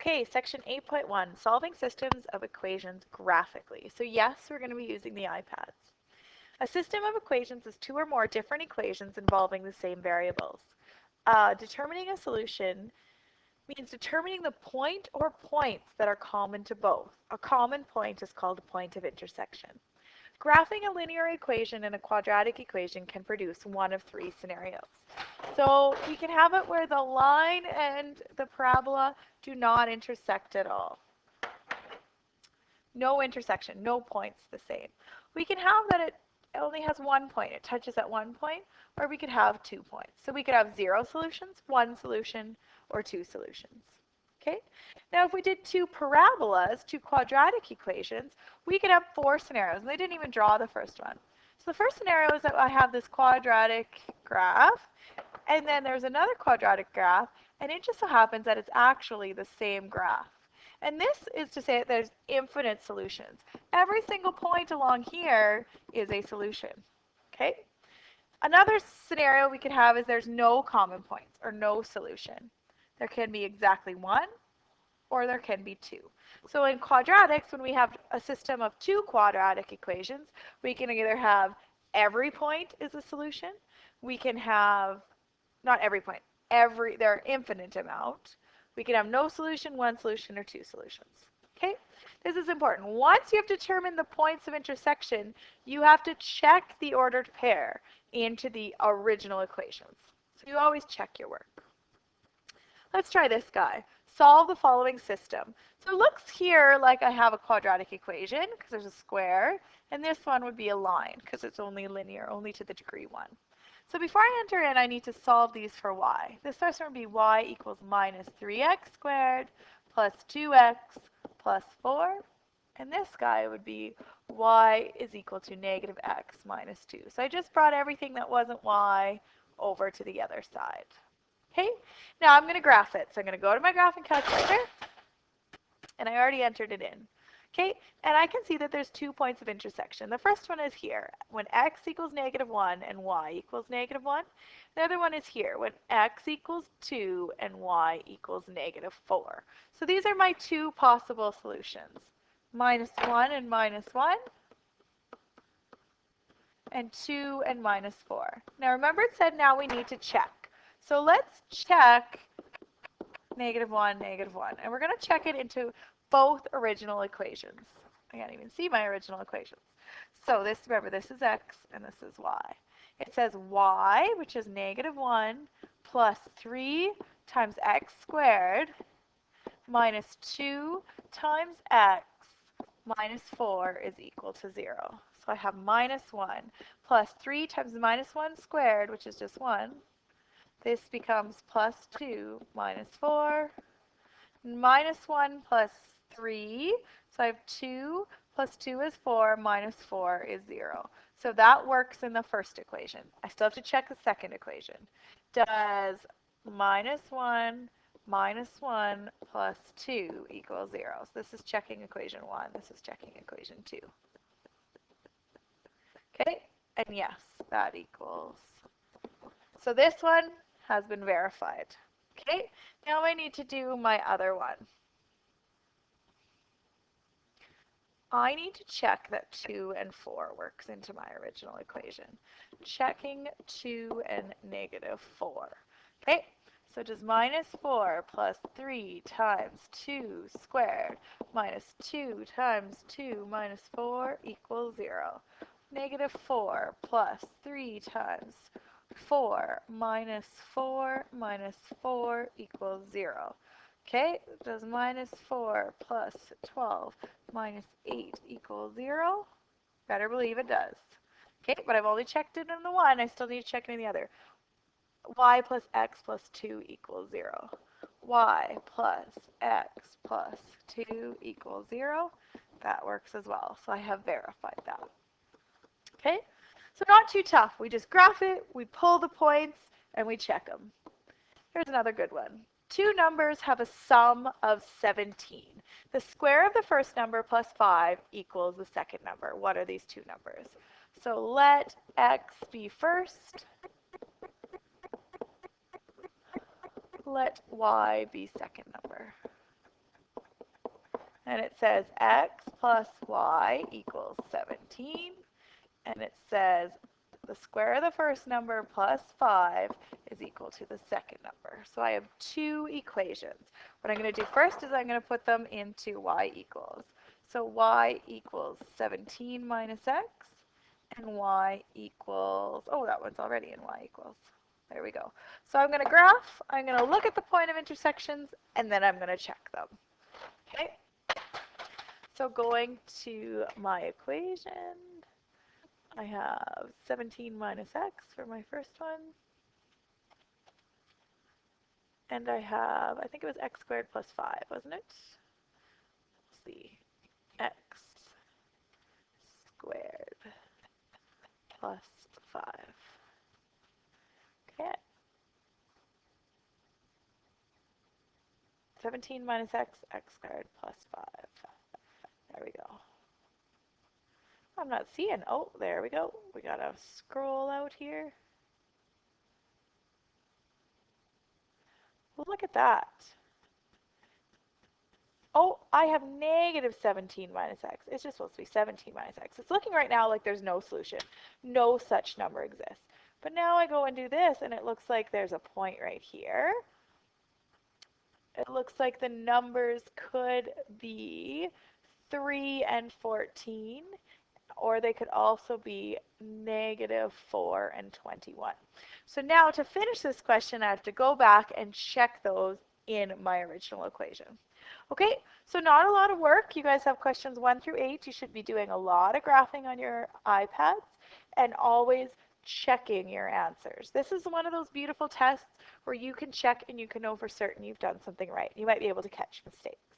Okay, section 8.1, solving systems of equations graphically. So yes, we're going to be using the iPads. A system of equations is two or more different equations involving the same variables. Determining a solution means determining the point or points that are common to both. A common point is called a point of intersection. Graphing a linear equation and a quadratic equation can produce one of three scenarios. So we can have it where the line and the parabola do not intersect at all. No intersection, no points the same. We can have that it only has one point, it touches at one point, or we could have 2 points. So we could have 0 solutions, 1 solution, or 2 solutions. Okay? Now if we did two parabolas, two quadratic equations, we could have 4 scenarios, and they didn't even draw the first one. So the first scenario is that I have this quadratic graph, and then there's another quadratic graph, and it just so happens that it's actually the same graph. And this is to say that there's infinite solutions. Every single point along here is a solution. Okay? Another scenario we could have is there's no common points or no solution. There can be exactly one or there can be two. So in quadratics, when we have a system of two quadratic equations, we can either have every point is a solution. We can have, not every point, there are infinite amount. We can have no solution, one solution, or two solutions. Okay? This is important. Once you have determined the points of intersection, you have to check the ordered pair into the original equations. So you always check your work. Let's try this guy. Solve the following system. So it looks here like I have a quadratic equation because there's a square, and this one would be a line because it's only linear, only to the degree 1. So before I enter in, I need to solve these for y. This first one would be y equals minus 3x squared plus 2x plus 4. And this guy would be y is equal to negative x minus 2. So I just brought everything that wasn't y over to the other side. Okay, now I'm going to graph it. So I'm going to go to my graphing calculator, and I already entered it in. Okay, and I can see that there's 2 points of intersection. The first one is here, when x equals negative 1 and y equals negative 1. The other one is here, when x equals 2 and y equals negative 4. So these are my two possible solutions, minus 1 and minus 1, and 2 and minus 4. Now remember it said now we need to check. So let's check negative 1, negative 1. And we're going to check it into both original equations. I can't even see my original equations. So this, remember, this is x and this is y. It says y, which is negative 1, plus 3 times x squared minus 2 times x minus 4 is equal to 0. So I have minus 1 plus 3 times minus 1 squared, which is just 1. This becomes plus 2 minus 4, minus 1 plus 3. So I have 2 plus 2 is 4, minus 4 is 0. So that works in the first equation. I still have to check the second equation. Does minus 1 plus 2 equal 0? So this is checking equation 1. This is checking equation 2. Okay, and yes, that equals. So this one has been verified. Okay, now I need to do my other one. I need to check that 2 and 4 works into my original equation. Checking 2 and negative 4. Okay, so does minus 4 plus 3 times 2 squared minus 2 times 2 minus 4 equals 0. Negative 4 plus 3 times 4 minus 4 minus 4 equals 0. Okay, does minus 4 plus 12 minus 8 equals 0? Better believe it does. Okay, but I've only checked it in the one. I still need to check it in the other. Y plus x plus 2 equals 0. Y plus x plus 2 equals 0. That works as well. So I have verified that. Okay, so not too tough. We just graph it, we pull the points, and we check them. Here's another good one. Two numbers have a sum of 17. The square of the first number plus 5 equals the second number. What are these two numbers? So let x be first. Let y be second number. and it says x plus y equals 17, and it says the square of the first number plus 5 is equal to the second number. So I have two equations. What I'm going to do first is I'm going to put them into y equals. So y equals 17 minus x, and y equals, oh, that one's already in y equals. There we go. So I'm going to graph, I'm going to look at the point of intersections, and then I'm going to check them. Okay? So going to my equation, I have 17 minus x for my first one. And I have, I think it was x squared plus 5, wasn't it? Let's see. X squared plus 5. Okay. 17 minus x, x squared plus 5. There we go. I'm not seeing. Oh, there we go. We gotta scroll out here. Well, look at that. Oh, I have negative 17 minus x. It's just supposed to be 17 minus x. It's looking right now like there's no solution. No such number exists. But now I go and do this, and it looks like there's a point right here. It looks like the numbers could be 3 and 14, or they could also be negative 4 and 21. So now to finish this question, I have to go back and check those in my original equation. Okay, so not a lot of work. You guys have questions 1 through 8. You should be doing a lot of graphing on your iPads and always checking your answers. This is one of those beautiful tests where you can check and you can know for certain you've done something right. You might be able to catch mistakes.